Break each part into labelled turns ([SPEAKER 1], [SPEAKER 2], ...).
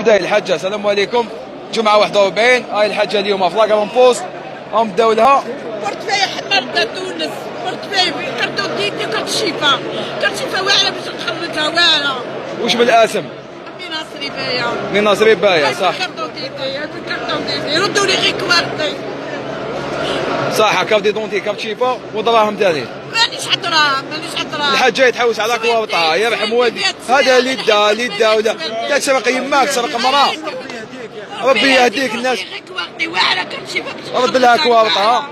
[SPEAKER 1] بداية الحجة. السلام عليكم. جمعة 41. هاي الحجة اليوم في لاكا بوست هم بداو لها.
[SPEAKER 2] بورتفاي حمرنا تونس، بورتفاي كرتون ديتي كرت شيفا واعرة باش نخرجها واعرة.
[SPEAKER 1] وش بالاسم؟
[SPEAKER 2] أمي ناصري بايا.
[SPEAKER 1] أمي ناصري بايا صح.
[SPEAKER 2] كرتون ديتي ردوا لي غير كوارتي.
[SPEAKER 1] صح كارت دونتي كارت شيفا ودراهم ثاني.
[SPEAKER 2] مانيش عطرة.
[SPEAKER 1] الحاجة يتحوس على كواطها يرحم والدي. هذا لدا ولا تسرق يماك سرق مراه. ربي يهديك الناس. رد لها كواطها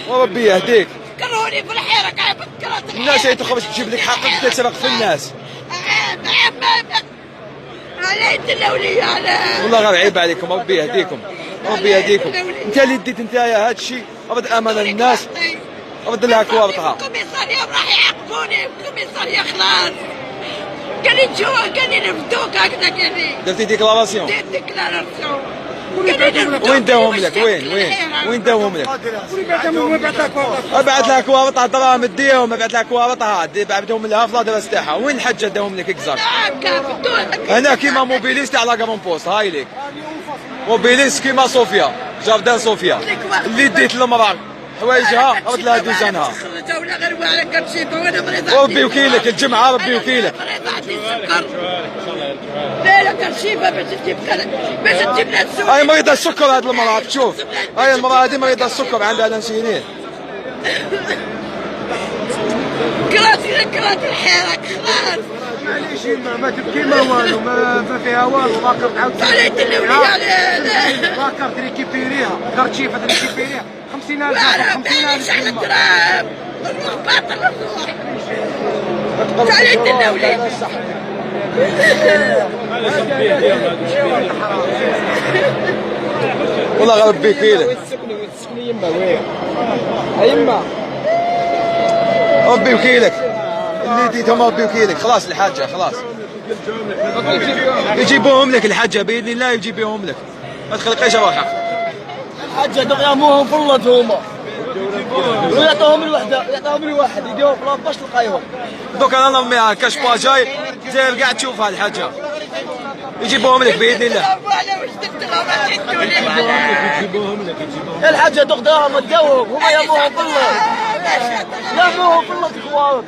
[SPEAKER 1] وربي يهديك.
[SPEAKER 2] كرهوني في الحيرة قاعد بكرة
[SPEAKER 1] الناس هي تخرج تجيب لك حقك تسرق في الناس.
[SPEAKER 2] عليت الاولياء
[SPEAKER 1] والله غير عيب عليكم. ربي يهديكم. ربي يهديكم. انت اللي ديت انت هذا الشيء رد امانه للناس. رد لها كوارطها.
[SPEAKER 2] الكوميسارية راح يعاقبوني. الكوميسارية خلاص قال لي تشوف قال لي نفدوك هكذا قال لي.
[SPEAKER 1] درتي ديكلاراسيون؟
[SPEAKER 2] درت ديكلاراسيون.
[SPEAKER 1] وين داوهم لك؟ وين داوهم لك؟ ابعث لها كوارطها دراهم اديهم. ابعث لها كوارطها بعثهم لها في الادرس تاعها. وين الحجه داوهم لك اكزاكت؟ هنا كيما موبيليست على كارون بوست. هاي ليك موبيليست كيما صوفيا جاردان صوفيا اللي ديت المراه حوايجها رد لها دوزانها. ربي وكيلك الجمعه. ربي وكيلك.
[SPEAKER 2] لا كرشيفه باش تجيب لنا السوق.
[SPEAKER 1] هاي مريضه السكر هذه المراه تشوف. هاي المراه هذه مريضه السكر عندها لانسولين.
[SPEAKER 2] كرات الحراك خلاص.
[SPEAKER 3] معليش ما تبكي ما والو ما فيها والو. باكر تعاود
[SPEAKER 2] عليت الاولياء.
[SPEAKER 3] باكر تريكيبيريها كرشيفه تريكيبيريها 50,000
[SPEAKER 2] 50,000 على التراب. الروح باطل الروح. عليت الاولياء.
[SPEAKER 1] والله غير ربي يكيلك. ربي وكيلك اللي ديتهم. ربي وكيلك. خلاص الحاجة خلاص يجيبوهم لك. الحاجة بإذن الله يجيبوهم لك. ما تخلقيش روحك.
[SPEAKER 4] الحاجة تغياموهم فلت هما ويعطوهم الواحد يديهم في لاباش تلقايهم.
[SPEAKER 1] دوك انا نرميها كشبا جاي زي قاعد تشوفها الحاجة. يجيبوهم لك بإذن الله.
[SPEAKER 4] الحاجة تغداهم تداوهم هما ياموهم فلت. ياموهم فلت خوارط.